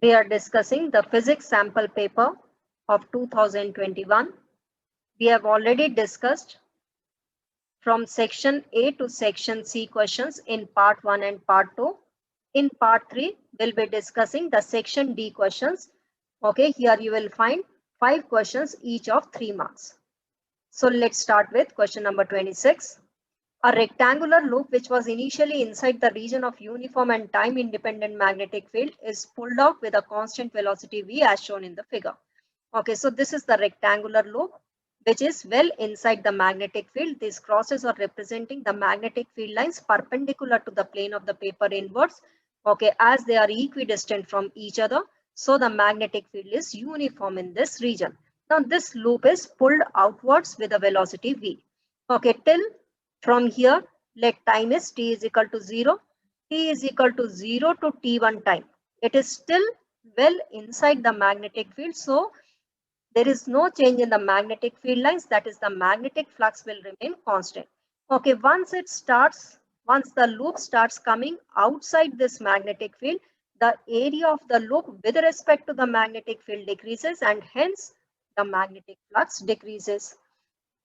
We are discussing the physics sample paper of 2021. We have already discussed from section A to section C questions in part 1 and part 2. In part 3, we'll be discussing the section D questions. Okay, here you will find 5 questions, each of 3 marks. So let's start with question number 26. A rectangular loop which was initially inside the region of uniform and time independent magnetic field is pulled out with a constant velocity v as shown in the figure. Okay, so this is the rectangular loop which is well inside the magnetic field. These crosses are representing the magnetic field lines perpendicular to the plane of the paper inwards. Okay, as they are equidistant from each other, so the magnetic field is uniform in this region. Now this loop is pulled outwards with a velocity v. Okay, till from here, let time is t is equal to 0. T is equal to 0 to t1 time. It is still well inside the magnetic field. So there is no change in the magnetic field lines. That is, the magnetic flux will remain constant. Okay, once the loop starts coming outside this magnetic field, the area of the loop with respect to the magnetic field decreases and hence the magnetic flux decreases.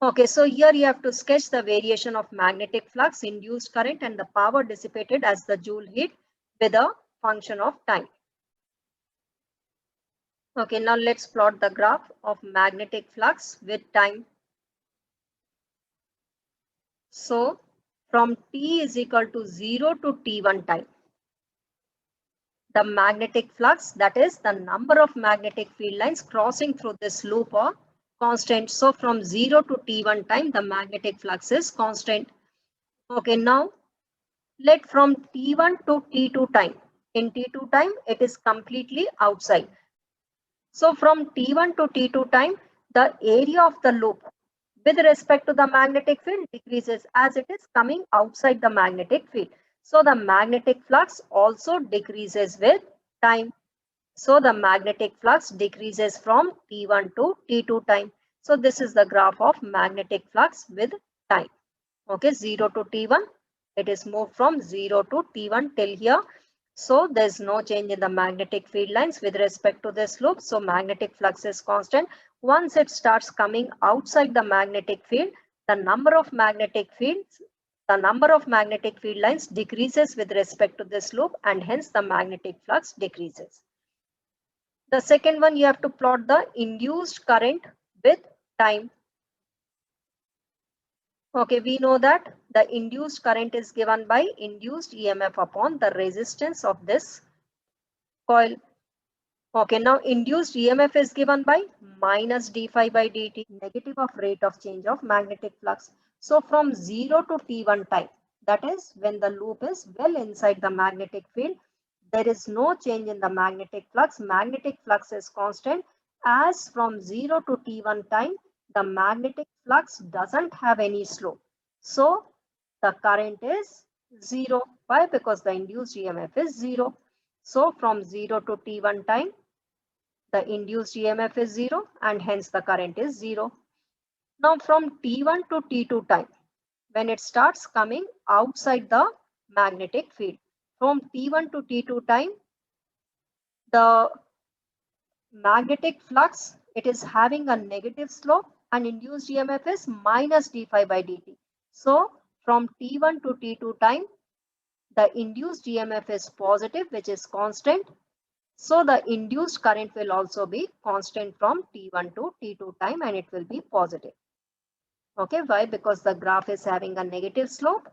Okay, so here you have to sketch the variation of magnetic flux, induced current and the power dissipated as the joule heat with a function of time. Okay, now let's plot the graph of magnetic flux with time. So from t is equal to 0 to t1 time, the magnetic flux, that is the number of magnetic field lines crossing through this loop, are constant. So from 0 to t1 time, the magnetic flux is constant. Okay, now let from t1 to t2 time. In t2 time, it is completely outside. So from t1 to t2 time, the area of the loop with respect to the magnetic field decreases as it is coming outside the magnetic field. So the magnetic flux also decreases with time. So the magnetic flux decreases from t1 to t2 time. So this is the graph of magnetic flux with time. Okay, 0 to t1. It is moved from 0 to t1 till here. So there's no change in the magnetic field lines with respect to this loop. So magnetic flux is constant. Once it starts coming outside the magnetic field, the number of magnetic field lines decreases with respect to this loop and hence the magnetic flux decreases. The second one, you have to plot the induced current with time. Okay, we know that the induced current is given by induced EMF upon the resistance of this coil. Okay, now induced EMF is given by minus d phi by dt, negative of rate of change of magnetic flux. So from 0 to t1 time, that is when the loop is well inside the magnetic field, there is no change in the magnetic flux. Magnetic flux is constant. As from 0 to t1 time, the magnetic flux doesn't have any slope. So the current is 0. Why? Because the induced EMF is 0. So from 0 to t1 time, the induced EMF is 0 and hence the current is 0. Now from t1 to t2 time, when it starts coming outside the magnetic field, from t1 to t2 time, the magnetic flux, it is having a negative slope and induced EMF is minus d phi by dt. So from t1 to t2 time, the induced EMF is positive, which is constant. So the induced current will also be constant from t1 to t2 time and it will be positive. Okay, why? Because the graph is having a negative slope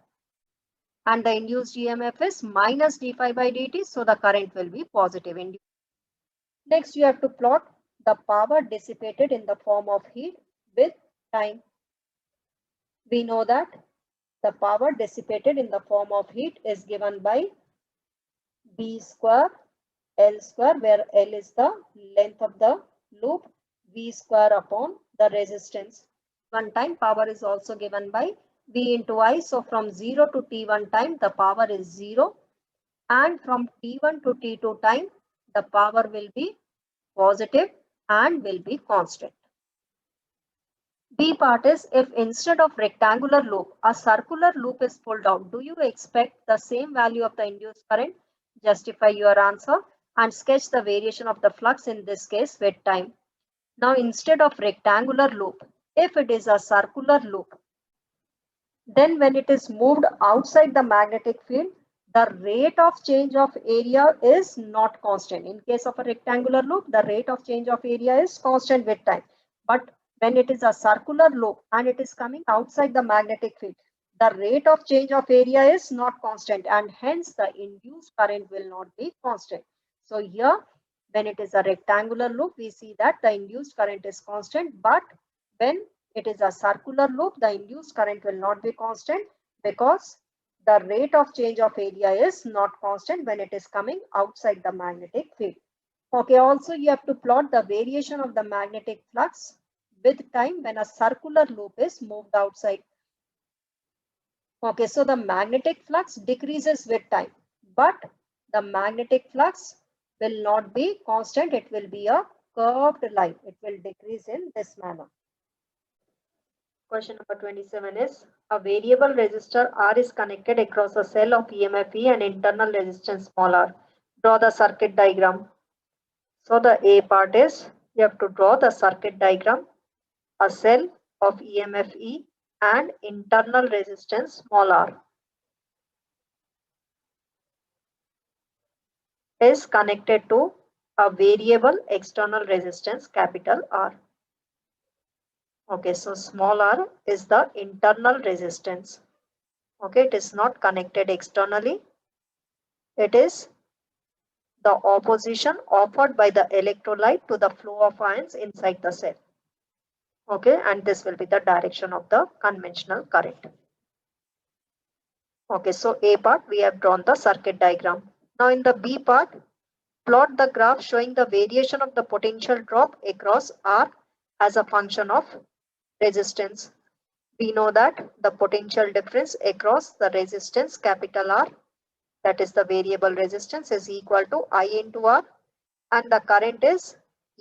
and the induced EMF is minus d phi by dt. So the current will be positive. Next, you have to plot the power dissipated in the form of heat with time. We know that the power dissipated in the form of heat is given by B square L square, where L is the length of the loop, V square upon the resistance. One time power is also given by V into I. So from 0 to T1 time, the power is 0. And from T1 to T2 time, the power will be positive and will be constant. B part is, if instead of rectangular loop, a circular loop is pulled out, do you expect the same value of the induced current? Justify your answer. and sketch the variation of the flux, in this case with time. Now instead of rectangular loop, if it is a circular loop, then when it is moved outside the magnetic field, the rate of change of area is not constant. In case of a rectangular loop, the rate of change of area is constant with time. But when it is a circular loop and it is coming outside the magnetic field, the rate of change of area is not constant, and hence the induced current will not be constant. So here, when it is a rectangular loop, we see that the induced current is constant, but when it is a circular loop, the induced current will not be constant, because the rate of change of area is not constant when it is coming outside the magnetic field. Okay, also you have to plot the variation of the magnetic flux with time when a circular loop is moved outside. Okay, so the magnetic flux decreases with time, but the magnetic flux will not be constant. It will be a curved line. It will decrease in this manner. Question number 27 is, a variable resistor R is connected across a cell of EMF E and internal resistance small r. Draw the circuit diagram. So the A part is, you have to draw the circuit diagram. A cell of EMF E and internal resistance small r is connected to a variable external resistance capital R. Okay, so small r is the internal resistance. Okay, it is not connected externally. It is the opposition offered by the electrolyte to the flow of ions inside the cell. Okay, and this will be the direction of the conventional current. Okay, so A part, we have drawn the circuit diagram. Now in the B part, plot the graph showing the variation of the potential drop across R as a function of resistance. We know that the potential difference across the resistance capital R, that is the variable resistance, is equal to I into R, and the current is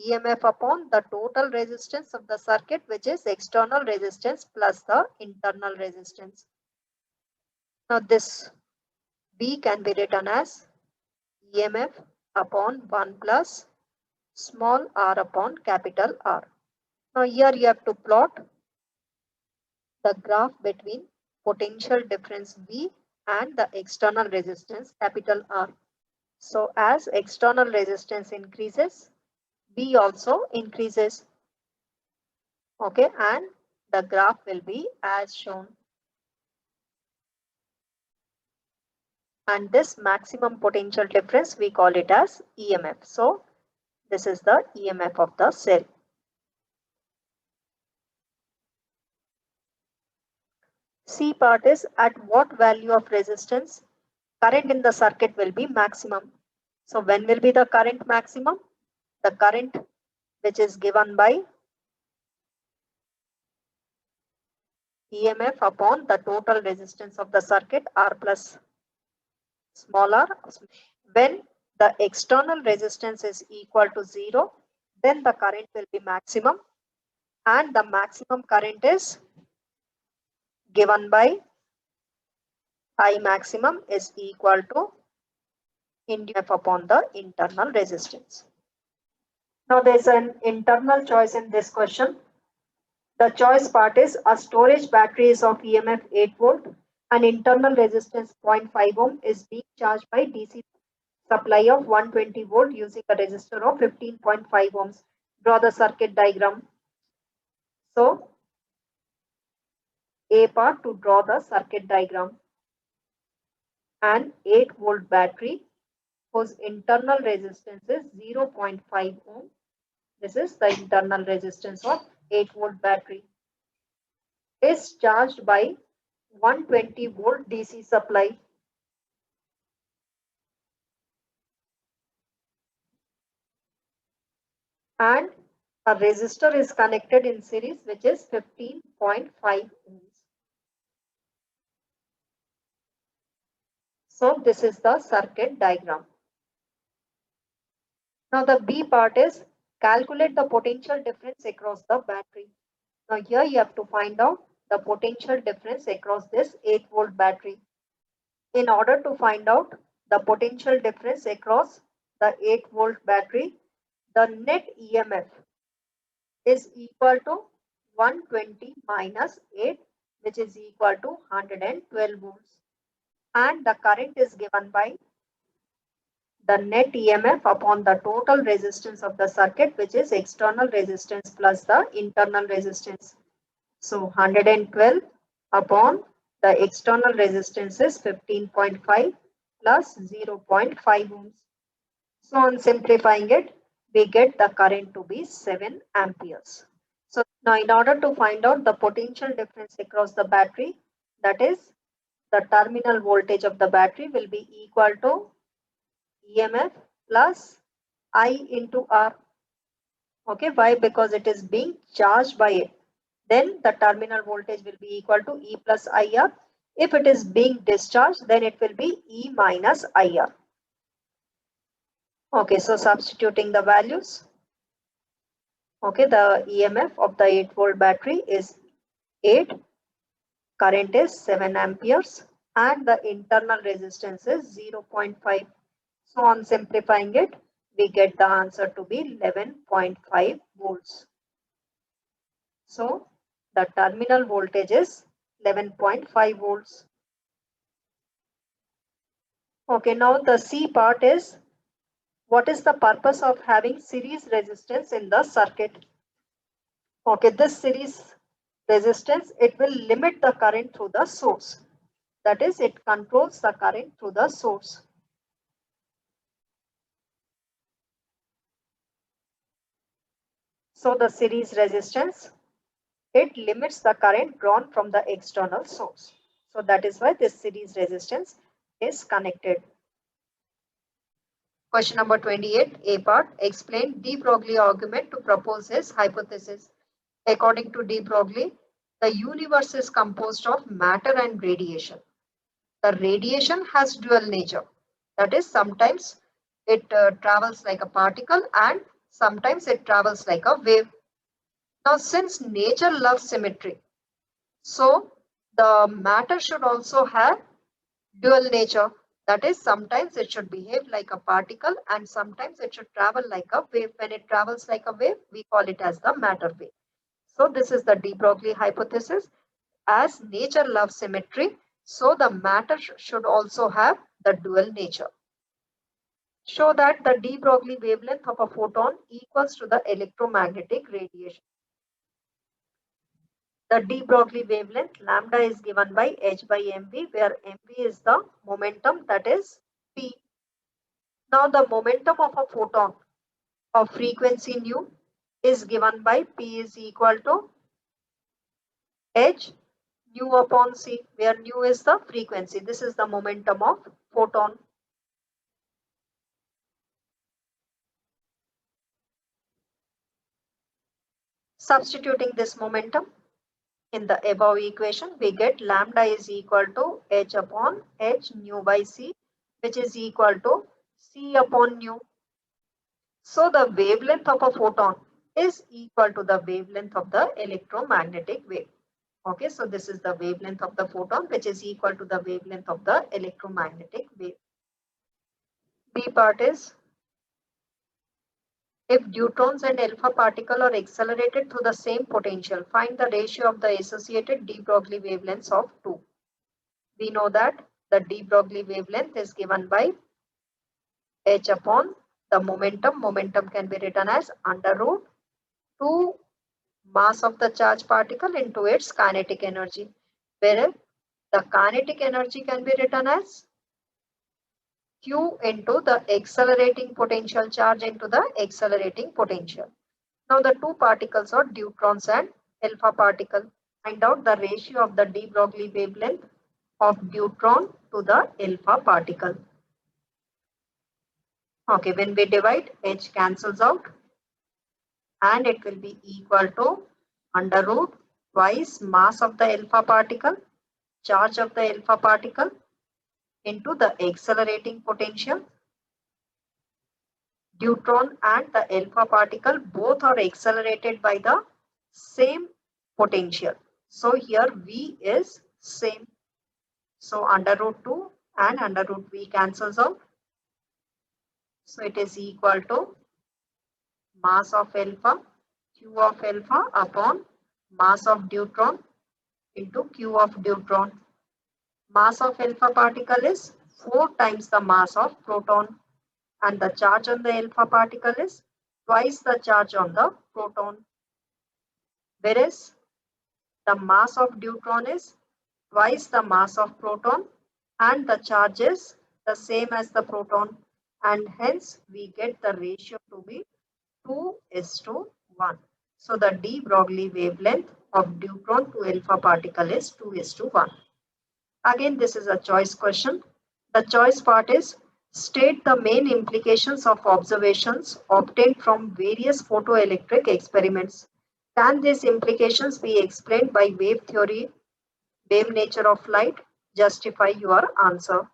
EMF upon the total resistance of the circuit, which is external resistance plus the internal resistance. Now this B can be written as EMF upon 1 plus small r upon capital R. Now here you have to plot the graph between potential difference V and the external resistance capital R. So as external resistance increases, V also increases. Okay, and the graph will be as shown. And this maximum potential difference, we call it as EMF. So this is the EMF of the cell. C part is, at what value of resistance current in the circuit will be maximum. So when will be the current maximum? The current which is given by EMF upon the total resistance of the circuit, R plus small r. When the external resistance is equal to 0, then the current will be maximum, and the maximum current is given by I maximum is equal to EMF upon the internal resistance. Now there is an internal choice in this question. The choice part is, a storage battery is of EMF 8 volt and internal resistance 0.5 ohm is being charged by DC supply of 120 volt using a resistor of 15.5 ohms. Draw the circuit diagram. So A part, to draw the circuit diagram. An 8 volt battery whose internal resistance is 0.5 ohm. This is the internal resistance of 8 volt battery, is charged by 120 volt DC supply. And a resistor is connected in series, which is 15.5 ohms. So this is the circuit diagram. Now the B part is, calculate the potential difference across the battery. Now here you have to find out the potential difference across this 8 volt battery. In order to find out the potential difference across the 8-volt battery, the net EMF is equal to 120 minus 8, which is equal to 112 volts. And the current is given by the net EMF upon the total resistance of the circuit, which is external resistance plus the internal resistance. So 112 upon the external resistance is 15.5 plus 0.5 ohms. So on simplifying it, we get the current to be 7 amperes. So now in order to find out the potential difference across the battery, that is the terminal voltage of the battery will be equal to EMF plus I into R. Okay, why? Because it is being charged by it. Then the terminal voltage will be equal to E plus IR. If it is being discharged, then it will be E minus IR. Okay, so substituting the values. Okay, the EMF of the 8-volt battery is 8, current is 7 amperes, and the internal resistance is 0.5. So on simplifying it, we get the answer to be 11.5 volts. So the terminal voltage is 11.5 volts. Okay, now the C part is, what is the purpose of having series resistance in the circuit? Okay, this series resistance, it will limit the current through the source. That is, it controls the current through the source. So the series resistance, it limits the current drawn from the external source. So that is why this series resistance is connected. Question number 28, A part, explain de Broglie argument to propose his hypothesis. According to de Broglie, the universe is composed of matter and radiation. The radiation has dual nature. That is, sometimes it travels like a particle and sometimes it travels like a wave. Now, since nature loves symmetry, so the matter should also have dual nature. That is, sometimes it should behave like a particle and sometimes it should travel like a wave. When it travels like a wave, we call it as the matter wave. So this is the de Broglie hypothesis. As nature loves symmetry, so the matter should also have the dual nature. Show that the de Broglie wavelength of a photon equals to the electromagnetic radiation. The de Broglie wavelength lambda is given by h by mv, where mv is the momentum, that is p. Now the momentum of a photon of frequency nu is given by p is equal to h nu upon c, where nu is the frequency. This is the momentum of photon. Substituting this momentum in the above equation, we get lambda is equal to h upon h nu by c, which is equal to c upon nu. So the wavelength of a photon is equal to the wavelength of the electromagnetic wave. Okay, so this is the wavelength of the photon, which is equal to the wavelength of the electromagnetic wave. B part is, if deuterons and alpha particle are accelerated through the same potential, find the ratio of the associated de Broglie wavelengths of 2. We know that the de Broglie wavelength is given by h upon the momentum. Momentum can be written as under root 2 mass of the charged particle into its kinetic energy, where the kinetic energy can be written as Q into the accelerating potential charge into the accelerating potential. Now the two particles are deuterons and alpha particle. Find out the ratio of the de Broglie wavelength of deuteron to the alpha particle. Okay, when we divide, h cancels out and it will be equal to under root twice mass of the alpha particle, charge of the alpha particle into the accelerating potential. Deuteron and the alpha particle both are accelerated by the same potential. So here V is same. So under root 2 and under root V cancels out. So it is equal to mass of alpha, Q of alpha upon mass of deuteron into Q of deuteron. Mass of alpha particle is 4 times the mass of proton, and the charge on the alpha particle is twice the charge on the proton. Whereas the mass of deuteron is twice the mass of proton and the charge is the same as the proton, and hence we get the ratio to be 2:1. So the de Broglie wavelength of deuteron to alpha particle is 2:1. Again, this is a choice question. The choice part is state the main implications of observations obtained from various photoelectric experiments. Can these implications be explained by wave theory, wave nature of light? Justify your answer.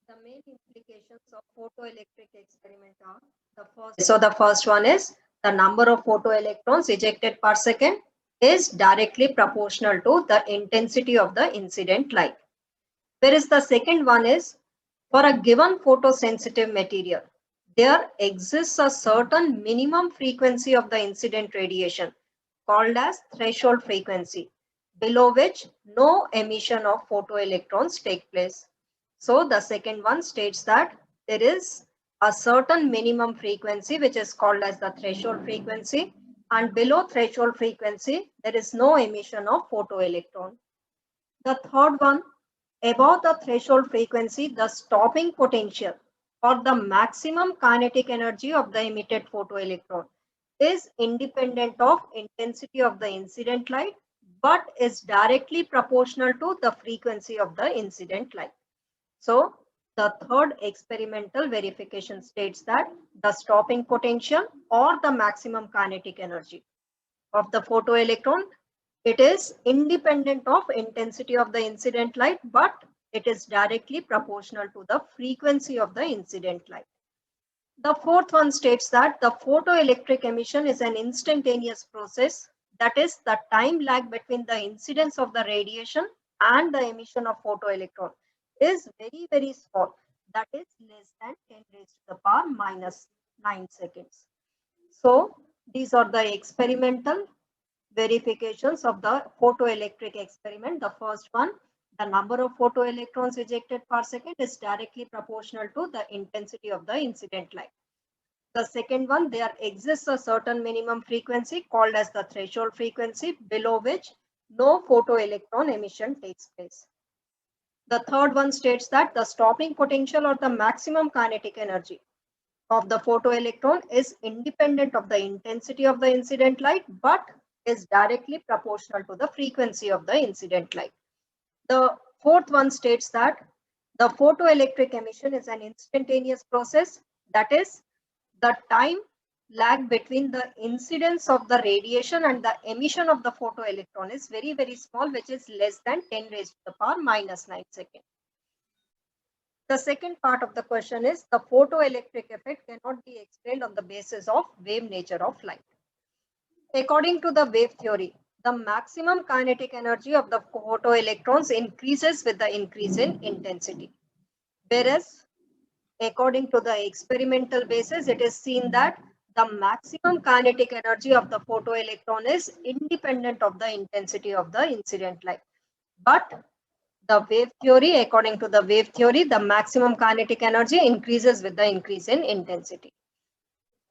The main implications of photoelectric experiment are the first. So the first one is the number of photoelectrons ejected per second is directly proportional to the intensity of the incident light. Whereas the second one is for a given photosensitive material, there exists a certain minimum frequency of the incident radiation called as threshold frequency, below which no emission of photoelectrons take place. So the second one states that there is a certain minimum frequency which is called as the threshold frequency, and below threshold frequency there is no emission of photoelectron. The third one, above the threshold frequency, the stopping potential or the maximum kinetic energy of the emitted photoelectron is independent of intensity of the incident light, but is directly proportional to the frequency of the incident light. So the third experimental verification states that the stopping potential or the maximum kinetic energy of the photoelectron, it is independent of intensity of the incident light, but it is directly proportional to the frequency of the incident light. The fourth one states that the photoelectric emission is an instantaneous process. That is, the time lag between the incidence of the radiation and the emission of photoelectron is very, very small. That is less than 10 raised to the power minus 9 seconds. So these are the experimental verifications of the photoelectric experiment. The first one, the number of photoelectrons ejected per second is directly proportional to the intensity of the incident light. The second one, there exists a certain minimum frequency called as the threshold frequency, below which no photoelectron emission takes place. The third one states that the stopping potential or the maximum kinetic energy of the photoelectron is independent of the intensity of the incident light, but is directly proportional to the frequency of the incident light. The fourth one states that the photoelectric emission is an instantaneous process. That is, the time lag between the incidence of the radiation and the emission of the photoelectron is very, very small, which is less than 10 raised to the power minus 9 seconds. The second part of the question is the photoelectric effect cannot be explained on the basis of wave nature of light. According to the wave theory, the maximum kinetic energy of the photoelectrons increases with the increase in intensity. Whereas, according to the experimental basis, it is seen that the maximum kinetic energy of the photoelectron is independent of the intensity of the incident light. But the wave theory, according to the wave theory, the maximum kinetic energy increases with the increase in intensity.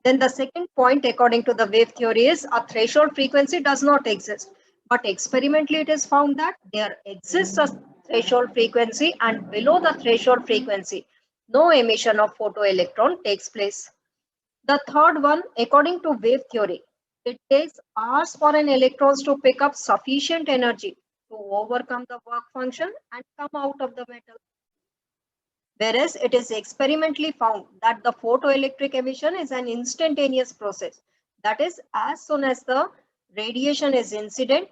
Then the second point, according to the wave theory, is a threshold frequency does not exist. But experimentally, it is found that there exists a threshold frequency, and below the threshold frequency, no emission of photoelectron takes place. The third one, according to wave theory, it takes hours for an electron to pick up sufficient energy to overcome the work function and come out of the metal. Whereas it is experimentally found that the photoelectric emission is an instantaneous process. That is, as soon as the radiation is incident,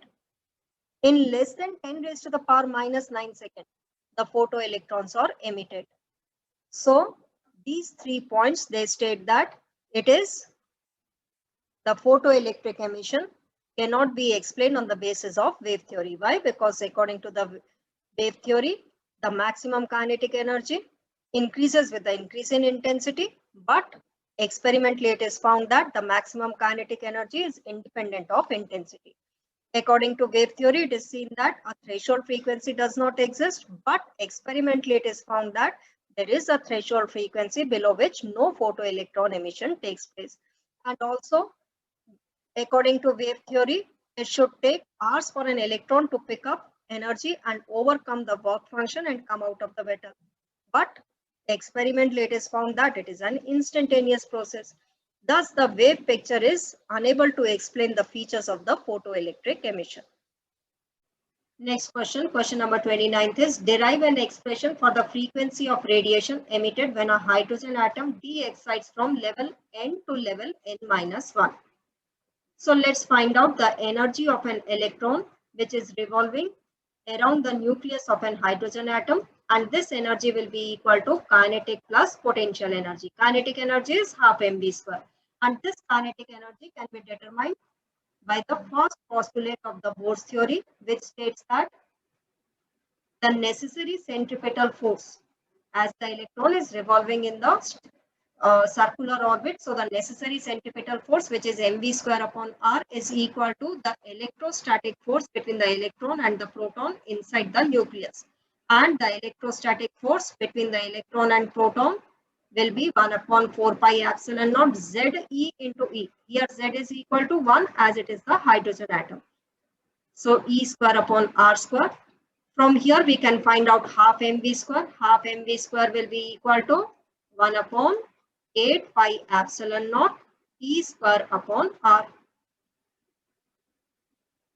in less than 10 raised to the power minus 9 seconds, the photoelectrons are emitted. So these 3 points, they state that it is the photoelectric emission cannot be explained on the basis of wave theory. Why? Because according to the wave theory, the maximum kinetic energy increases with the increase in intensity, but experimentally it is found that the maximum kinetic energy is independent of intensity. According to wave theory, it is seen that a threshold frequency does not exist, but experimentally it is found that there is a threshold frequency below which no photoelectron emission takes place. And also, according to wave theory, it should take hours for an electron to pick up energy and overcome the work function and come out of the metal. But experimentally, it is found that it is an instantaneous process. Thus, the wave picture is unable to explain the features of the photoelectric emission. Next question, question number 29 is derive an expression for the frequency of radiation emitted when a hydrogen atom de-excites from level n to level n-1. So let's find out the energy of an electron which is revolving around the nucleus of an hydrogen atom, and this energy will be equal to kinetic plus potential energy. Kinetic energy is half mv square, and this kinetic energy can be determined by the first postulate of the Bohr's theory, which states that the necessary centripetal force, as the electron is revolving in the circular orbit, so the necessary centripetal force, which is mv square upon r, is equal to the electrostatic force between the electron and the proton inside the nucleus. And the electrostatic force between the electron and proton will be 1 upon 4 pi epsilon naught Z E into E. Here Z is equal to 1 as it is the hydrogen atom. So E square upon R square. From here we can find out half mv square. Half mv square will be equal to 1 upon 8 pi epsilon naught E square upon R.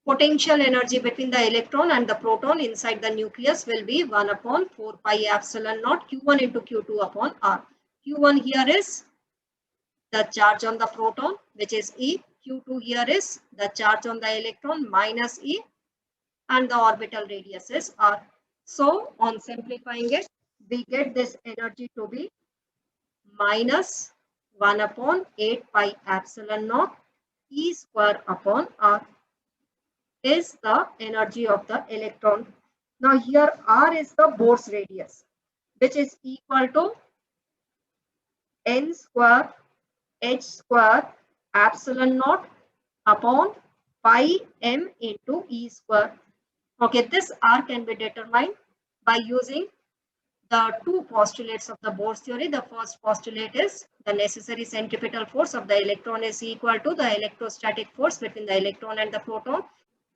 Potential energy between the electron and the proton inside the nucleus will be 1 upon 4 pi epsilon naught Q1 into Q2 upon R. Q1 here is the charge on the proton, which is E. Q2 here is the charge on the electron minus E, and the orbital radius is R. So on simplifying it, we get this energy to be minus 1 upon 8 pi epsilon naught E square upon R is the energy of the electron. Now here R is the Bohr's radius, which is equal to n square h square epsilon naught upon pi m into E square. Okay, this R can be determined by using the two postulates of the Bohr's theory. The first postulate is the necessary centripetal force of the electron is equal to the electrostatic force between the electron and the proton.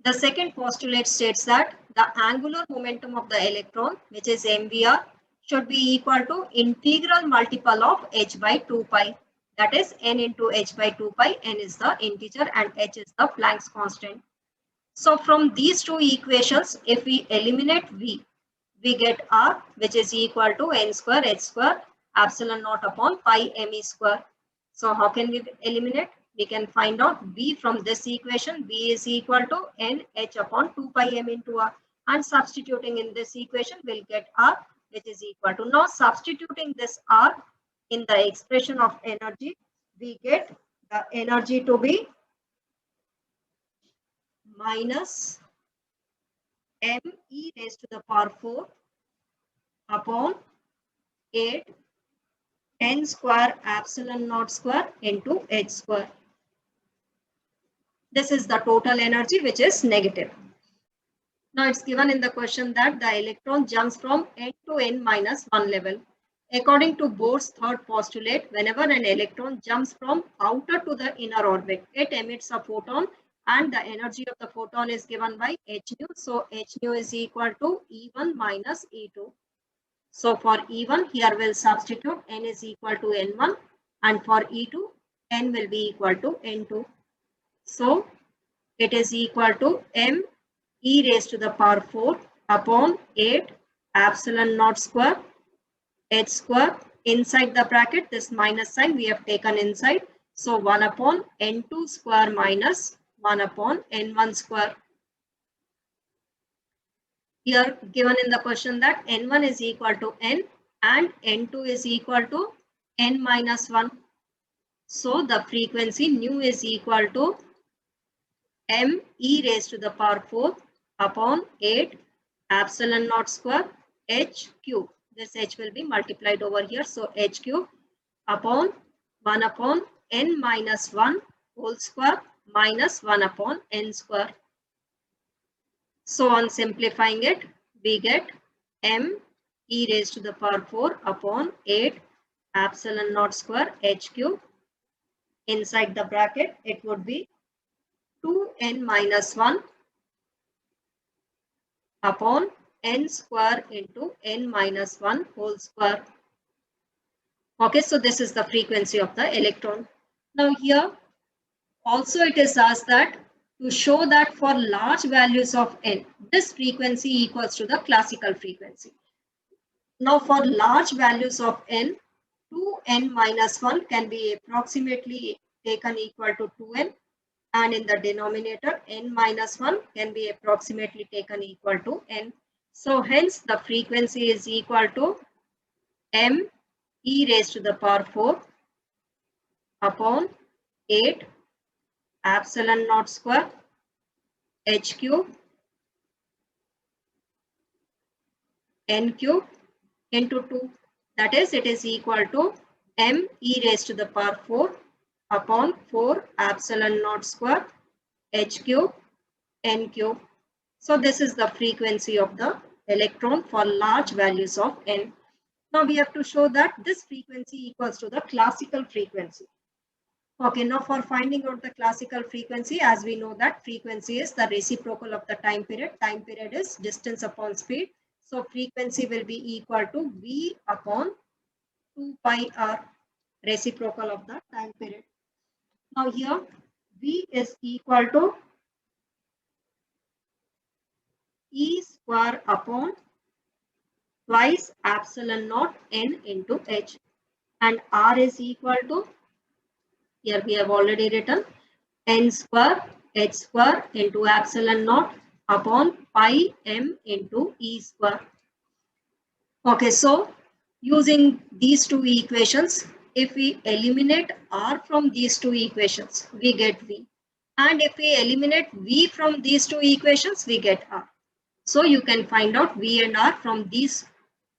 The second postulate states that the angular momentum of the electron, which is mvr, should be equal to integral multiple of h by 2 pi. That is n into h by 2 pi. N is the integer and h is the Planck's constant. So from these two equations, if we eliminate v, we get r, which is equal to n square h square epsilon naught upon pi me square. So how can we eliminate? We can find out v from this equation. V is equal to n h upon 2 pi m into r, and substituting in this equation we'll get r, which is equal to, now substituting this r in the expression of energy, we get the energy to be minus m e raised to the power 4 upon 8 n square epsilon naught square into h square. This is the total energy, which is negative. Now it's given in the question that the electron jumps from n to n minus 1 level. According to Bohr's third postulate, whenever an electron jumps from outer to the inner orbit, it emits a photon, and the energy of the photon is given by h nu. So h nu is equal to E1 minus E2. So for E1, here we'll substitute n is equal to n1, and for E2, n will be equal to n2. So it is equal to m e raised to the power 4 upon 8 epsilon naught square h square. Inside the bracket, this minus sign we have taken inside. So 1 upon n2 square minus 1 upon n1 square. Here given in the question that n1 is equal to n and n2 is equal to n minus 1. So the frequency nu is equal to m e raised to the power 4 upon 8 epsilon naught square h cube. this H will be multiplied over here. So H cube upon 1 upon n minus 1 whole square minus 1 upon n square. So on simplifying it, we get m e raised to the power 4 upon 8 epsilon naught square H cube. Inside the bracket, it would be 2n minus 1 upon n square into n minus 1 whole square. Okay, so this is the frequency of the electron. Now here also it is asked that to show that for large values of n, this frequency equals to the classical frequency. Now for large values of n, 2n minus 1 can be approximately taken equal to 2n, and in the denominator n minus 1 can be approximately taken equal to n. So hence the frequency is equal to m e raised to the power 4 upon 8 epsilon naught square H cube n cube into 2. That is, it is equal to m e raised to the power 4 upon 4 epsilon naught square H cube n cube. So this is the frequency of the electron for large values of n. Now we have to show that this frequency equals to the classical frequency. Okay, now for finding out the classical frequency, as we know that frequency is the reciprocal of the time period. Time period is distance upon speed. So frequency will be equal to V upon 2 pi r, reciprocal of the time period. Now here V is equal to E square upon twice epsilon naught n into h, and r is equal to, here we have already written, n square h square into epsilon naught upon pi m into e square. Okay, so using these two equations, if we eliminate r from these two equations, we get v. And if we eliminate v from these two equations, we get r. So you can find out v and r from these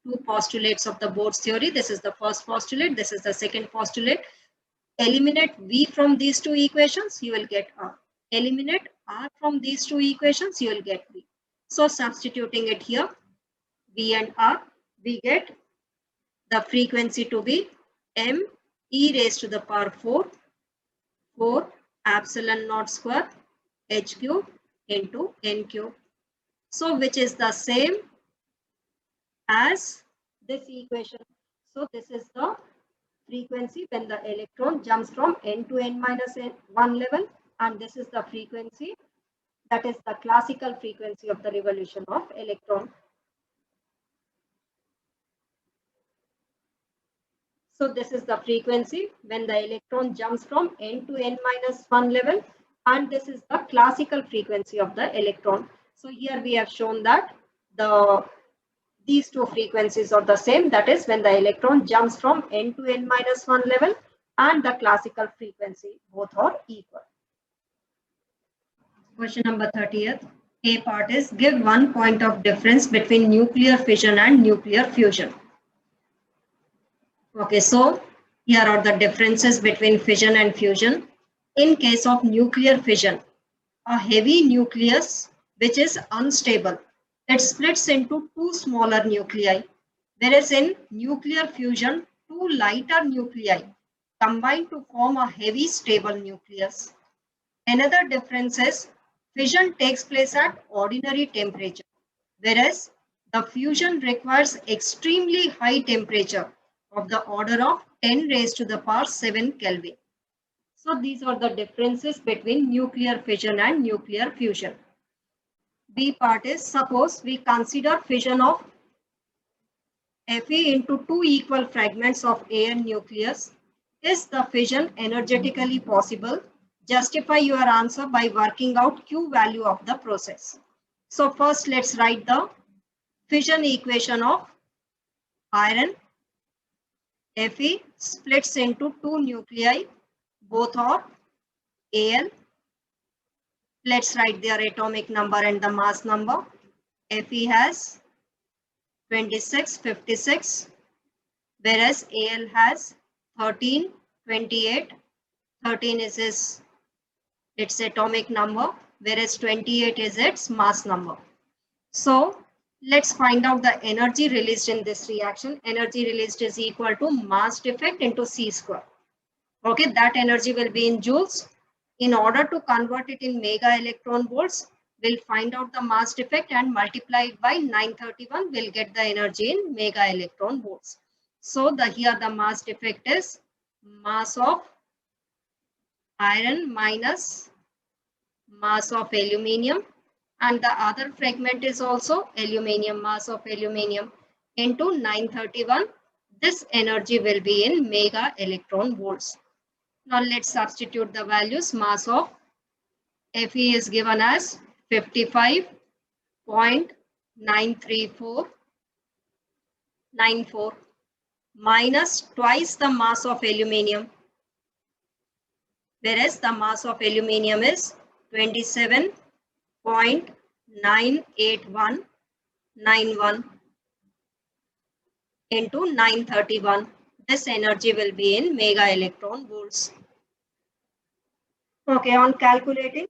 two postulates of the Bode's theory. This is the first postulate, this is the second postulate. Eliminate v from these two equations, you will get r. Eliminate r from these two equations, you will get v. So substituting it here, v and r, we get the frequency to be m e raised to the power 4 epsilon naught square h cube into n cube. So which is the same as this equation. So this is the frequency when the electron jumps from n to n minus 1 level, and this is the frequency, that is the classical frequency of the revolution of electron. So this is the frequency when the electron jumps from n to n minus 1 level, and this is the classical frequency of the electron. So here we have shown that these two frequencies are the same, that is when the electron jumps from n to n minus 1 level, and the classical frequency, both are equal. Question number 30th. A part is, give 1 point of difference between nuclear fission and nuclear fusion. Okay, so here are the differences between fission and fusion. In case of nuclear fission, a heavy nucleus which is unstable, it splits into two smaller nuclei, whereas in nuclear fusion, two lighter nuclei combine to form a heavy stable nucleus. Another difference is fission takes place at ordinary temperature, whereas the fusion requires extremely high temperature of the order of 10 raised to the power 7 Kelvin. So these are the differences between nuclear fission and nuclear fusion. B part is, suppose we consider fission of Fe into two equal fragments of An nucleus. Is the fission energetically possible? Justify your answer by working out Q value of the process. So first let's write the fission equation of iron. Fe splits into two nuclei, both are Al. Let's write their atomic number and the mass number. Fe has 26, 56, whereas Al has 13, 28. 13 is its atomic number, whereas 28 is its mass number. So let's find out the energy released in this reaction. Energy released is equal to mass defect into C square. Okay, that energy will be in joules. In order to convert it in mega electron volts, we'll find out the mass defect and multiply it by 931. We'll get the energy in mega electron volts. So here the mass defect is mass of iron minus mass of aluminium, and the other fragment is also aluminium, mass of aluminium into 931. This energy will be in mega electron volts. Now let's substitute the values. Mass of Fe is given as 55.93494 minus twice the mass of aluminium, whereas the mass of aluminium is 27.98191 into 931. This energy will be in mega electron volts. Okay, on calculating,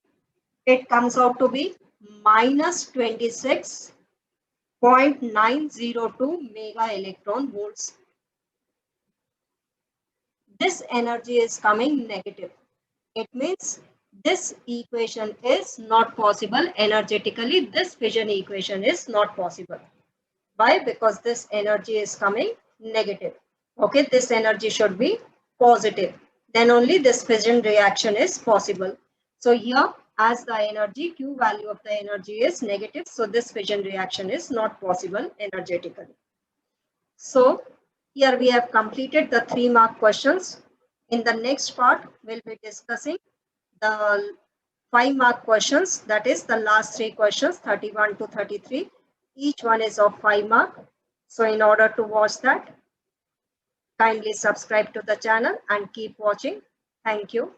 it comes out to be minus 26.902 mega electron volts. This energy is coming negative. It means this equation is not possible energetically. This fission equation is not possible. Why? Because this energy is coming negative. Okay, this energy should be positive. Then only this fission reaction is possible. So here, as the energy, Q value of the energy is negative, so this fission reaction is not possible energetically. So here we have completed the 3-mark questions. In the next part, we'll be discussing the 5-mark questions, that is the last 3 questions, 31 to 33. Each one is of 5 marks. So in order to watch that, kindly subscribe to the channel and keep watching. Thank you.